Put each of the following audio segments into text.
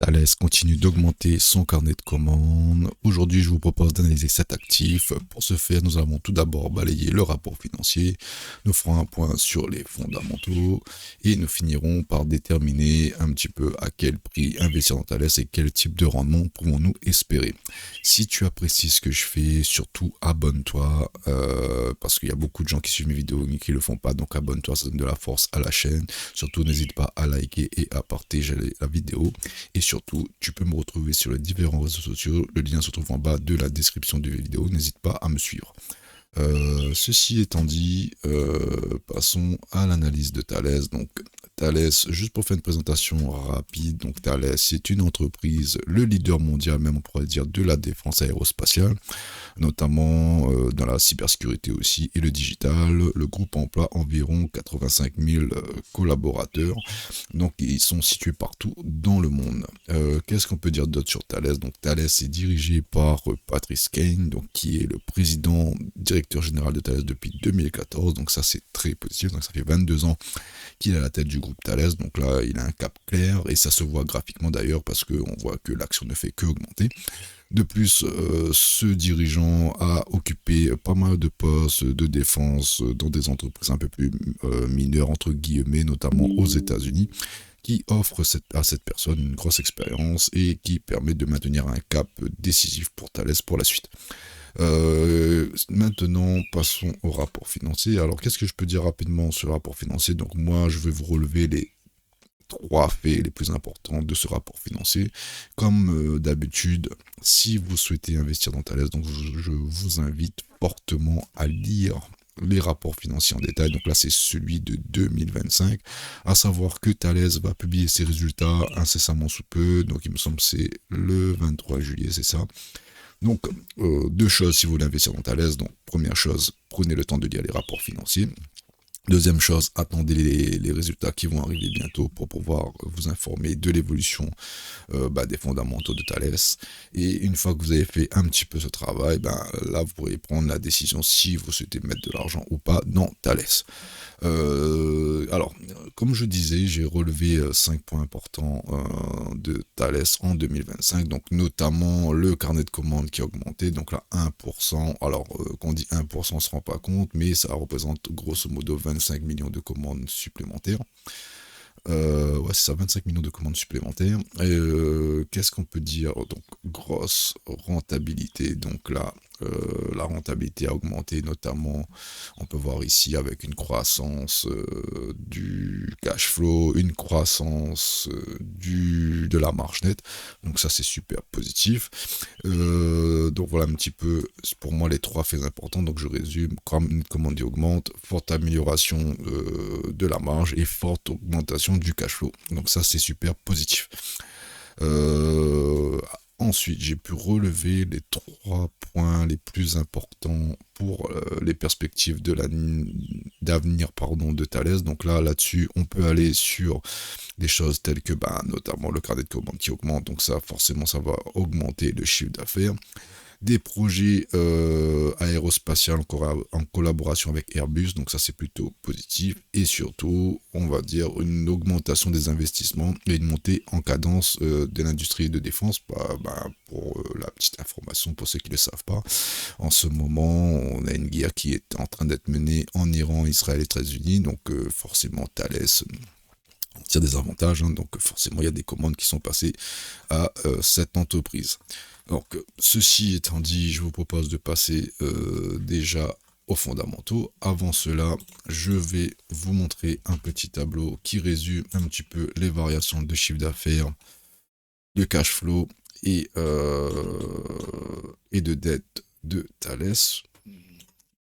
Thales continue d'augmenter son carnet de commandes. Aujourd'hui, je vous propose d'analyser 7 actifs. Pour ce faire, nous allons tout d'abord balayer le rapport financier. Nous ferons un point sur les fondamentaux et nous finirons par déterminer un petit peu à quel prix investir dans Thales et quel type de rendement pouvons-nous espérer. Si tu apprécies ce que je fais, surtout abonne-toi parce qu'il y a beaucoup de gens qui suivent mes vidéos et qui ne le font pas. Donc abonne-toi, ça donne de la force à la chaîne. Surtout, n'hésite pas à liker et à partager la vidéo. Et surtout, tu peux me retrouver sur les différents réseaux sociaux. Le lien se trouve en bas de la description de la vidéo. N'hésite pas à me suivre. Ceci étant dit, passons à l'analyse de Thales. Donc, Thales, juste pour faire une présentation rapide, donc Thales, c'est une entreprise, le leader mondial, même on pourrait dire, de la défense aérospatiale, notamment dans la cybersécurité aussi et le digital. Le groupe emploie environ 85 000 collaborateurs, donc ils sont situés partout dans le monde. Qu'est-ce qu'on peut dire d'autre sur Thales? Donc Thales est dirigé par Patrice Caine, donc qui est le président directeur général de Thales depuis 2014, donc ça c'est très positif. Donc ça fait 22 ans qu'il est à la tête du groupe Thales, donc là il a un cap clair et ça se voit graphiquement d'ailleurs parce qu'on voit que l'action ne fait que augmenter. De plus, ce dirigeant a occupé pas mal de postes de défense dans des entreprises un peu plus mineures, entre guillemets, notamment aux États-Unis, qui offre à cette personne une grosse expérience et qui permet de maintenir un cap décisif pour Thales pour la suite. Maintenant, passons au rapport financier. Alors, qu'est-ce que je peux dire rapidement sur le rapport financier? Donc, moi, je vais vous relever les 3 faits les plus importants de ce rapport financier. Comme d'habitude, si vous souhaitez investir dans Thales, donc je vous invite fortement à lire les rapports financiers en détail. Donc là, c'est celui de 2025, à savoir que Thales va publier ses résultats incessamment sous peu. Donc, il me semble que c'est le 23 juillet, c'est ça. Donc, 2 choses si vous voulez investir dans Thales. Donc, première chose, prenez le temps de lire les rapports financiers. Deuxième chose, attendez les résultats qui vont arriver bientôt pour pouvoir vous informer de l'évolution des fondamentaux de Thales. Et une fois que vous avez fait un petit peu ce travail, là vous pourrez prendre la décision si vous souhaitez mettre de l'argent ou pas dans Thales. Alors, comme je disais, j'ai relevé 5 points importants de Thales en 2025, donc notamment le carnet de commandes qui a augmenté, donc là 1%, alors quand on dit 1%, on ne se rend pas compte, mais ça représente grosso modo 25 millions de commandes supplémentaires. Ouais, c'est ça, 25 millions de commandes supplémentaires. Qu'est-ce qu'on peut dire? Donc, grosse rentabilité. Donc là, la rentabilité a augmenté, notamment, on peut voir ici avec une croissance du cash flow, une croissance de la marge nette. Donc ça, c'est super positif. Donc voilà un petit peu, pour moi, les 3 faits importants. Donc je résume, comme une commande augmente, forte amélioration de la marge et forte augmentation du cash flow. Donc ça, c'est super positif. Ensuite, j'ai pu relever les 3 points les plus importants pour les perspectives d'avenir de Thales. Donc là-dessus, on peut aller sur des choses telles que notamment le carnet de commandes qui augmente. Donc ça, forcément, ça va augmenter le chiffre d'affaires. Des projets aérospatiaux en collaboration avec Airbus, donc ça c'est plutôt positif, et surtout on va dire une augmentation des investissements et une montée en cadence de l'industrie de défense. Pour la petite information pour ceux qui ne le savent pas, en ce moment on a une guerre qui est en train d'être menée en Iran, Israël et États-Unis, donc forcément Thales tire des avantages, donc forcément il y a des commandes qui sont passées à cette entreprise. Donc, ceci étant dit, je vous propose de passer déjà aux fondamentaux. Avant cela, je vais vous montrer un petit tableau qui résume un petit peu les variations de chiffre d'affaires, de cash flow et de dette de Thales.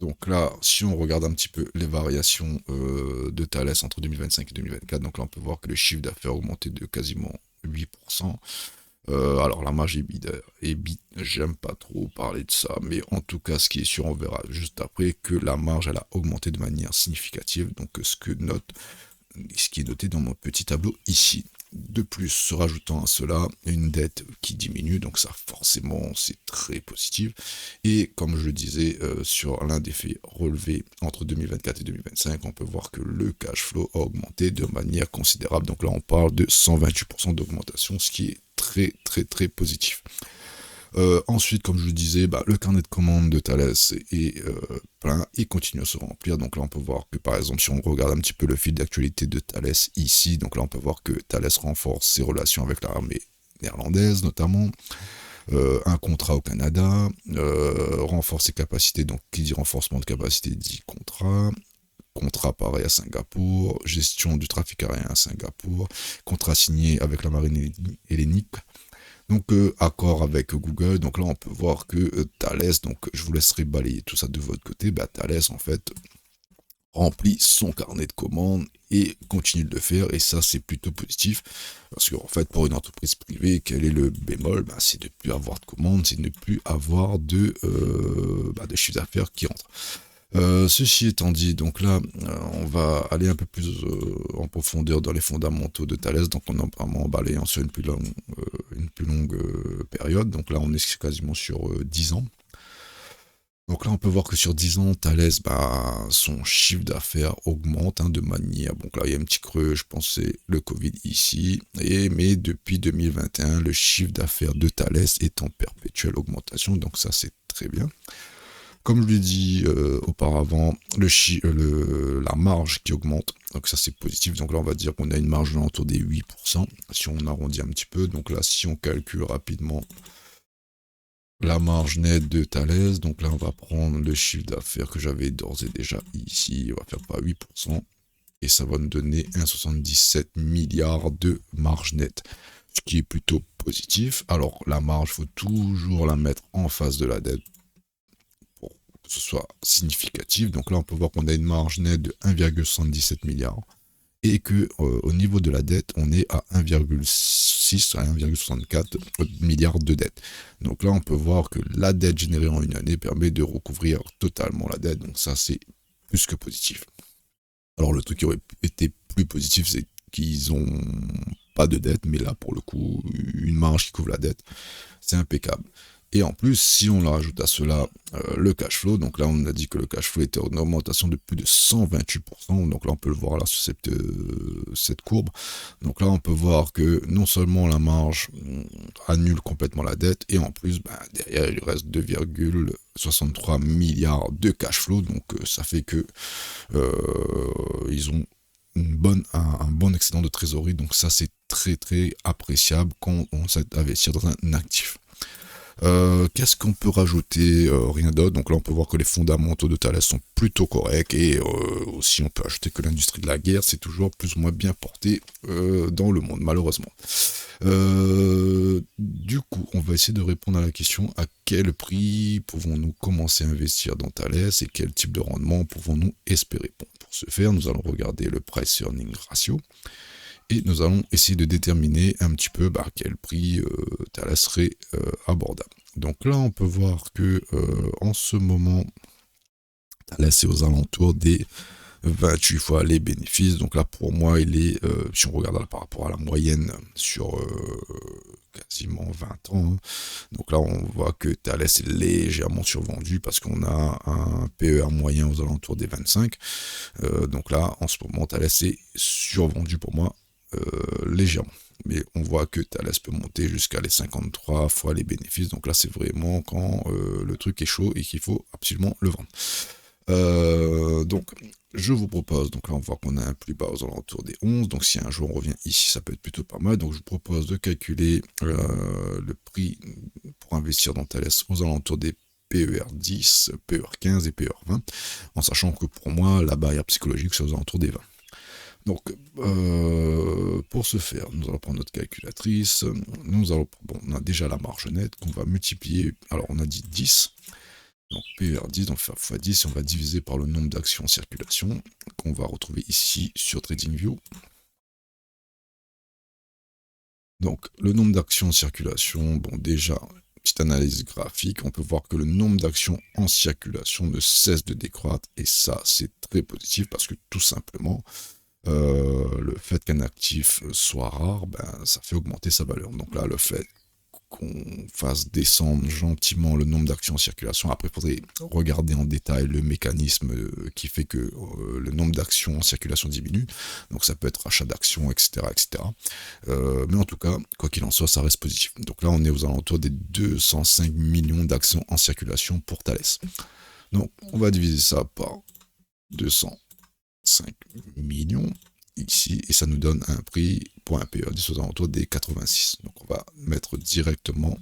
Donc là, si on regarde un petit peu les variations de Thales entre 2025 et 2024, donc là on peut voir que le chiffre d'affaires a augmenté de quasiment 8%. Alors la marge EBIT, j'aime pas trop parler de ça, mais en tout cas ce qui est sûr, on verra juste après que la marge elle a augmenté de manière significative, donc ce qui est noté dans mon petit tableau ici. De plus, se rajoutant à cela, une dette qui diminue, donc ça forcément c'est très positif. Et comme je le disais, sur l'un des faits relevés entre 2024 et 2025, on peut voir que le cash flow a augmenté de manière considérable. Donc là on parle de 128% d'augmentation, ce qui est très très très positif. Ensuite, comme je le disais, le carnet de commandes de Thales est plein et continue à se remplir. Donc là, on peut voir que, par exemple, si on regarde un petit peu le fil d'actualité de Thales ici, donc là, on peut voir que Thales renforce ses relations avec l'armée néerlandaise, notamment. Un contrat au Canada, renforce ses capacités, donc qui dit renforcement de capacité dit contrat pareil à Singapour, gestion du trafic aérien à Singapour, contrat signé avec la marine hellénique. Donc accord avec Google, donc là on peut voir que Thales, donc je vous laisserai balayer tout ça de votre côté, Thales en fait remplit son carnet de commandes et continue de le faire, et ça c'est plutôt positif, parce qu'en fait pour une entreprise privée, quel est le bémol? C'est de ne plus avoir de commandes, c'est de ne plus avoir de chiffre d'affaires qui rentre. Ceci étant dit, donc là, on va aller un peu plus en profondeur dans les fondamentaux de Thales, donc on a vraiment balayé sur une plus longue période, donc là on est quasiment sur 10 ans. Donc là on peut voir que sur 10 ans, Thales, son chiffre d'affaires augmente de manière, donc là il y a un petit creux, je pense que c'est le Covid ici, mais depuis 2021, le chiffre d'affaires de Thales est en perpétuelle augmentation, donc ça c'est très bien. Comme je l'ai dit auparavant, la marge qui augmente, donc ça c'est positif, donc là on va dire qu'on a une marge autour des 8%, si on arrondit un petit peu, donc là si on calcule rapidement la marge nette de Thales, donc là on va prendre le chiffre d'affaires que j'avais d'ores et déjà ici, on va faire pas 8%, et ça va nous donner 1,77 milliards de marge nette, ce qui est plutôt positif. Alors la marge, il faut toujours la mettre en face de la dette, ce soit significatif. Donc là, on peut voir qu'on a une marge nette de 1,77 milliard et que au niveau de la dette, on est à 1,6 à 1,64 milliards de dette. Donc là, on peut voir que la dette générée en une année permet de recouvrir totalement la dette. Donc ça, c'est plus que positif. Alors le truc qui aurait été plus positif, c'est qu'ils ont pas de dette, mais là, pour le coup, une marge qui couvre la dette, c'est impeccable. Et en plus, si on rajoute à cela le cash flow, donc là on a dit que le cash flow était en augmentation de plus de 128%, donc là on peut le voir là sur cette courbe. Donc là on peut voir que non seulement la marge annule complètement la dette, et en plus derrière il reste 2,63 milliards de cash flow, donc ça fait que ils ont un bon excédent de trésorerie, donc ça c'est très très appréciable quand on s'investit dans un actif. Qu'est-ce qu'on peut rajouter? Rien d'autre. Donc là, on peut voir que les fondamentaux de Thales sont plutôt corrects, et aussi on peut ajouter que l'industrie de la guerre, c'est toujours plus ou moins bien porté dans le monde, malheureusement. Du coup, on va essayer de répondre à la question: à quel prix pouvons-nous commencer à investir dans Thales et quel type de rendement pouvons-nous espérer? Bon, pour ce faire, nous allons regarder le price earning ratio. Et nous allons essayer de déterminer un petit peu à quel prix Thales serait abordable. Donc là, on peut voir que en ce moment, Thales est aux alentours des 28 fois les bénéfices. Donc là, pour moi, il est, si on regarde par rapport à la moyenne sur quasiment 20 ans, donc là, on voit que Thales est légèrement survendu parce qu'on a un PER moyen aux alentours des 25. Donc là, en ce moment, Thales est survendu pour moi. Légèrement, mais on voit que Thales peut monter jusqu'à les 53 fois les bénéfices, donc là c'est vraiment quand le truc est chaud et qu'il faut absolument le vendre. Donc je vous propose, donc là on voit qu'on a un plus bas aux alentours des 11, donc si un jour on revient ici ça peut être plutôt pas mal, donc je vous propose de calculer le prix pour investir dans Thales aux alentours des PER 10, PER 15 et PER 20, en sachant que pour moi la barrière psychologique c'est aux alentours des 20. Donc, pour ce faire, nous allons prendre notre calculatrice, on a déjà la marge nette qu'on va multiplier, alors on a dit 10, donc PER 10, donc fois 10, et on va diviser par le nombre d'actions en circulation, qu'on va retrouver ici sur TradingView. Donc, le nombre d'actions en circulation, bon déjà, petite analyse graphique, on peut voir que le nombre d'actions en circulation ne cesse de décroître, et ça c'est très positif parce que tout simplement, Le fait qu'un actif soit rare, ben, ça fait augmenter sa valeur. Donc là, le fait qu'on fasse descendre gentiment le nombre d'actions en circulation. Après, il faudrait regarder en détail le mécanisme qui fait que le nombre d'actions en circulation diminue. Donc ça peut être achat d'actions, etc. etc. Mais en tout cas, quoi qu'il en soit, ça reste positif. Donc là, on est aux alentours des 205 millions d'actions en circulation pour Thales. Donc on va diviser ça par 205 millions ici, et ça nous donne un prix pour un PE10 aux alentours des 86. Donc on va mettre directement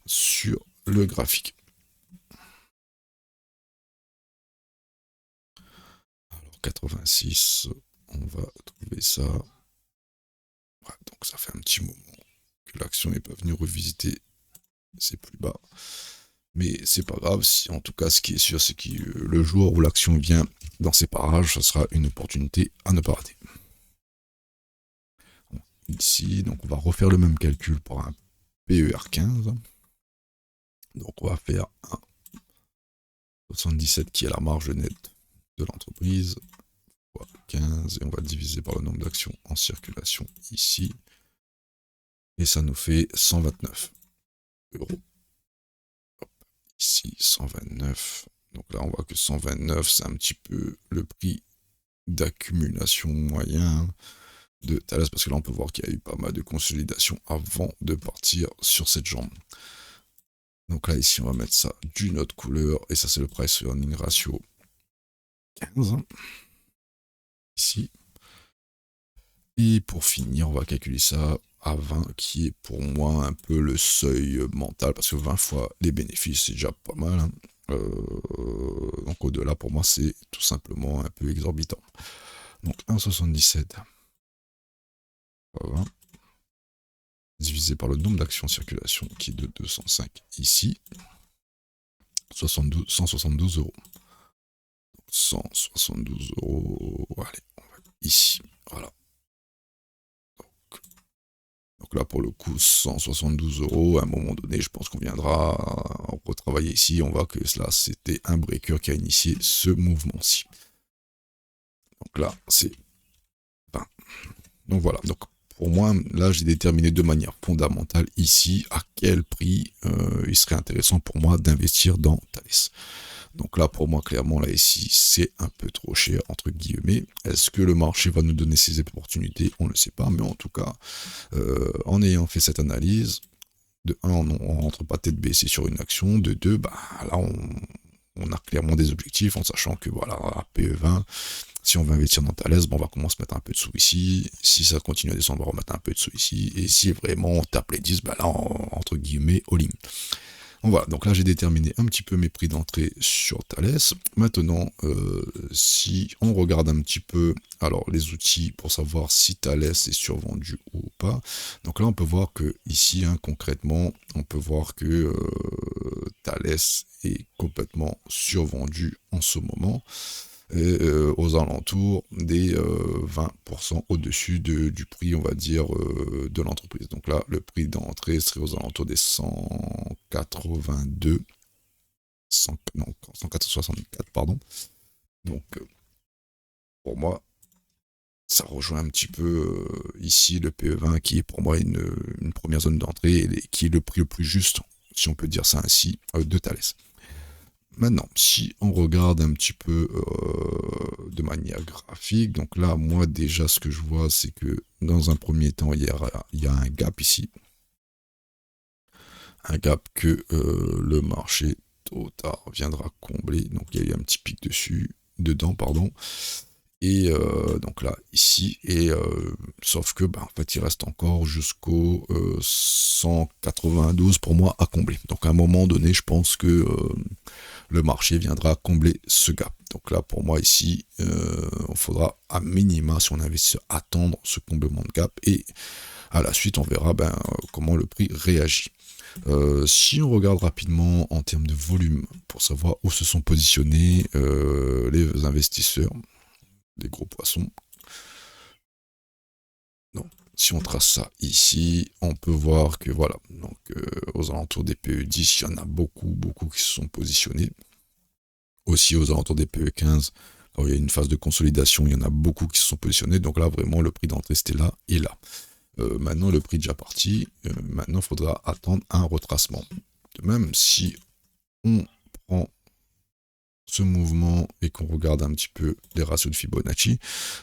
sur le graphique. Alors 86, on va trouver ça. Ouais, donc ça fait un petit moment que l'action n'est pas venue revisiter ses plus bas. Mais c'est pas grave, si, en tout cas ce qui est sûr, c'est que le jour où l'action vient dans ces parages, ça sera une opportunité à ne pas rater. Ici, donc on va refaire le même calcul pour un PER15. Donc on va faire un 77 qui est la marge nette de l'entreprise, fois 15, et on va diviser par le nombre d'actions en circulation ici. Et ça nous fait 129 euros. Hop, ici, 129. Donc là, on voit que 129, c'est un petit peu le prix d'accumulation moyen de Thales, parce que là, on peut voir qu'il y a eu pas mal de consolidation avant de partir sur cette jambe. Donc là, ici, on va mettre ça d'une autre couleur, et ça, c'est le price earning ratio 15. Ici. Et pour finir, on va calculer ça à 20, qui est pour moi un peu le seuil mental, parce que 20 fois les bénéfices, c'est déjà pas mal. Hein. Donc au-delà, pour moi, c'est tout simplement un peu exorbitant. Donc 1,77 fois 20, divisé par le nombre d'actions en circulation, qui est de 205 ici, 172 euros. 172 euros, allez, on va ici, voilà. Donc là, pour le coup, 172 euros, à un moment donné, je pense qu'on viendra retravailler ici. On voit que cela, c'était un breaker qui a initié ce mouvement-ci. Donc là, c'est 20. Donc voilà, donc pour moi, là, j'ai déterminé de manière fondamentale ici à quel prix il serait intéressant pour moi d'investir dans Thales. Donc là, pour moi, clairement, la SI, c'est un peu trop cher, entre guillemets. Est-ce que le marché va nous donner ces opportunités? On ne le sait pas, mais en tout cas, en ayant fait cette analyse, de 1, on ne rentre pas tête baissée sur une action. De 2, bah, là, on a clairement des objectifs en sachant que voilà, à PE20, si on veut investir dans Thales, bon, on va commencer à mettre un peu de sous ici. Si ça continue à descendre, on va remettre un peu de sous ici. Et si vraiment on tape les 10, bah là, entre guillemets, all-in. Donc voilà, donc là j'ai déterminé un petit peu mes prix d'entrée sur Thales. Maintenant, si on regarde un petit peu alors les outils pour savoir si Thales est survendu ou pas, donc là on peut voir que ici, hein, concrètement, on peut voir que Thales est complètement survendu en ce moment. Et, aux alentours des 20% au-dessus du prix, on va dire, de l'entreprise. Donc là, le prix d'entrée serait aux alentours des 182, 164, pardon. Donc, pour moi, ça rejoint un petit peu ici le PE20 qui est pour moi une première zone d'entrée et qui est le prix le plus juste, si on peut dire ça ainsi, de Thales. Maintenant, si on regarde un petit peu de manière graphique, donc là, moi déjà, ce que je vois, c'est que dans un premier temps, il y a un gap ici. Un gap que le marché tôt ou tard viendra combler. Donc il y a eu un petit pic dedans, pardon. Et donc là, ici, et sauf que, bah, en fait, il reste encore jusqu'au 192 pour moi à combler. Donc à un moment donné, je pense que le marché viendra combler ce gap. Donc là, pour moi, ici, il faudra à minima, si on investit, attendre ce comblement de gap. Et à la suite, on verra comment le prix réagit. Si on regarde rapidement en termes de volume, pour savoir où se sont positionnés les investisseurs, des gros poissons. Donc, si on trace ça ici, on peut voir que voilà, donc aux alentours des PE10, il y en a beaucoup qui se sont positionnés. Aussi aux alentours des PE15, Alors, il y a une phase de consolidation, il y en a beaucoup qui se sont positionnés, donc là vraiment le prix d'entrée c'était là et là. Maintenant le prix est déjà parti, maintenant il faudra attendre un retracement. De même, si on prend ce mouvement et qu'on regarde un petit peu les ratios de Fibonacci,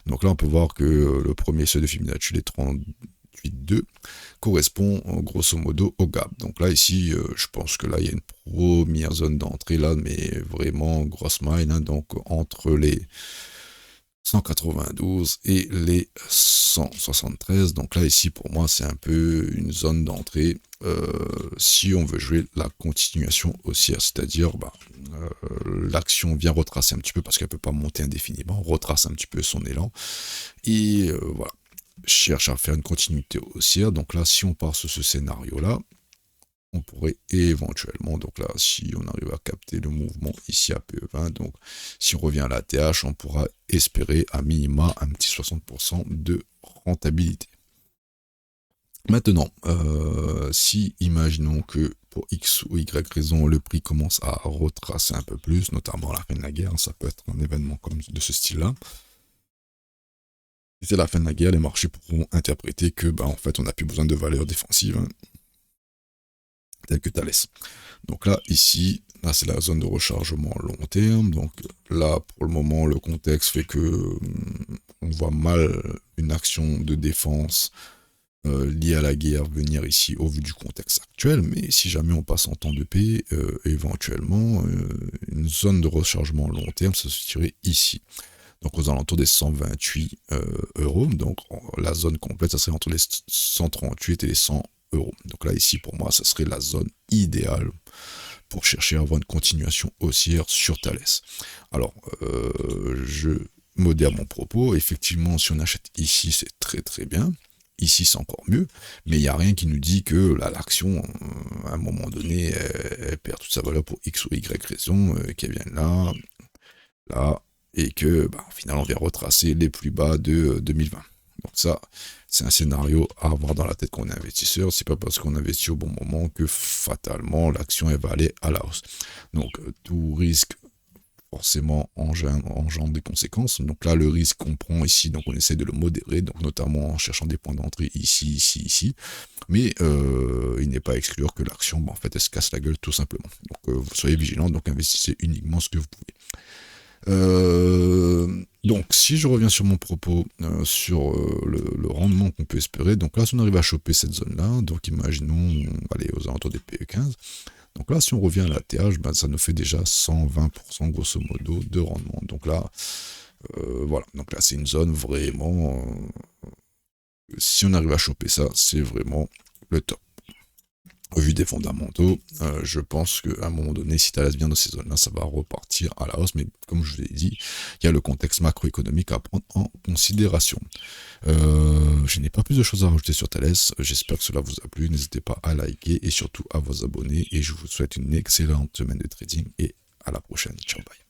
donc là on peut voir que le premier seuil de Fibonacci, les 38,2, correspond grosso modo au gap. Donc là ici, je pense que là il y a une première zone d'entrée là, mais vraiment grosse mine, hein, donc entre les 192 et les 173. Donc là ici pour moi c'est un peu une zone d'entrée si on veut jouer la continuation haussière, c'est-à-dire l'action vient retracer un petit peu parce qu'elle peut pas monter indéfiniment, retrace un petit peu son élan et voilà, cherche à faire une continuité haussière. Donc là si on part sur ce scénario là, on pourrait éventuellement, donc là, si on arrive à capter le mouvement ici à PE20, donc si on revient à la TH, on pourra espérer à minima un petit 60% de rentabilité. Maintenant, si imaginons que pour X ou Y raison, le prix commence à retracer un peu plus, notamment à la fin de la guerre, ça peut être un événement comme de ce style-là. Si c'est la fin de la guerre, les marchés pourront interpréter que, en fait, on n'a plus besoin de valeurs défensives, hein, tel que Thalès. Donc là, ici, là c'est la zone de rechargement long terme. Donc là, pour le moment, le contexte fait que on voit mal une action de défense liée à la guerre venir ici au vu du contexte actuel. Mais si jamais on passe en temps de paix, éventuellement, une zone de rechargement long terme, ça se situerait ici. Donc aux alentours des 128 euros. Donc la zone complète, ça serait entre les 138 et les 100 euros. Donc là, ici, pour moi, ça serait la zone idéale pour chercher à avoir une continuation haussière sur Thalès. Alors, je modère mon propos. Effectivement, si on achète ici, c'est très très bien. Ici, c'est encore mieux. Mais il n'y a rien qui nous dit que l'action, à un moment donné, elle perd toute sa valeur pour X ou Y raison, qu'elle vienne là, là, et que, au final, on vient retracer les plus bas de 2020. Donc ça, c'est un scénario à avoir dans la tête quand on est investisseur. C'est pas parce qu'on investit au bon moment que fatalement l'action elle va aller à la hausse. Donc tout risque forcément engendre des conséquences. Donc là, le risque qu'on prend ici, donc on essaie de le modérer, donc notamment en cherchant des points d'entrée ici, ici, ici. Mais il n'est pas à exclure que l'action, en fait, elle se casse la gueule tout simplement. Donc vous soyez vigilants, donc investissez uniquement ce que vous pouvez. Donc si je reviens sur mon propos sur le rendement qu'on peut espérer, donc là si on arrive à choper cette zone là, donc imaginons aller aux alentours des PE15, donc là si on revient à la TH, ça nous fait déjà 120% grosso modo de rendement. Donc là voilà, donc là c'est une zone vraiment si on arrive à choper ça, c'est vraiment le top. Au vu des fondamentaux, je pense qu'à un moment donné, si Thalès vient dans ces zones-là, ça va repartir à la hausse. Mais comme je vous l'ai dit, il y a le contexte macroéconomique à prendre en considération. Je n'ai pas plus de choses à rajouter sur Thalès. J'espère que cela vous a plu. N'hésitez pas à liker et surtout à vous abonner. Et je vous souhaite une excellente semaine de trading et à la prochaine. Ciao, bye.